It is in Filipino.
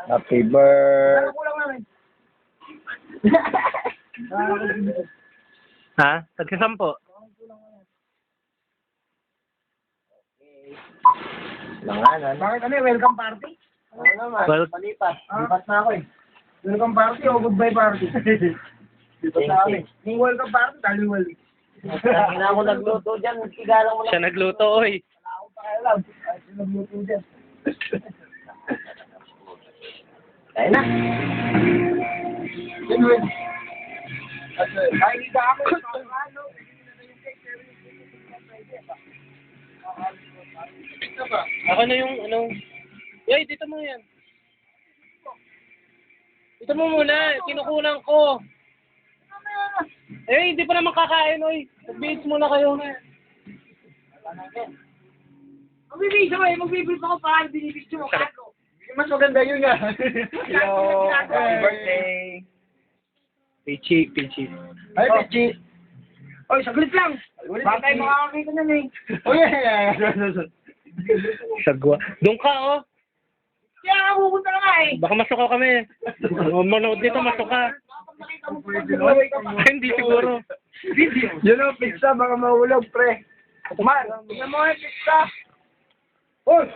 Happy birthday. Ha? Tagkasampo. Langanan. Bakit ano welcome party? Oo naman. Well, Palipat. Lipat na ako eh. Welcome party o goodbye party? Dito sa amin. Yung welcome party, taliwal. Hindi na ako nagluto dyan. Sigalang mo na. siya nagluto, oy. Ako pa alam. Ay, sinagluto dyan. Kaya na. Anyway. Ay, hindi ka ako. Ako na yung, ano. Yoy, dito mo yan. Dito mo muna. Kinukunan ko. Eh, hindi pa naman kakain, oy. Mag-beats muna kayo. Magbibigay mo eh. Magbibigay ako para binibigay mo. Kako. Mas maganda yun nga. Hello. Happy birthday. Pichi, pichi. Ay, Pichi. Oy, saglit lang. Baka tayo makakakita niyan eh. Oh, yeah. Sagwa. Doon ka, oh. Kaya nga pupunta na nga eh. Baka masuka kami. Manood dito, masuka. Hindi siguro. Yun ang pizza, baka mahulog, pre. Man, tingnan mo yung pizza. Oy!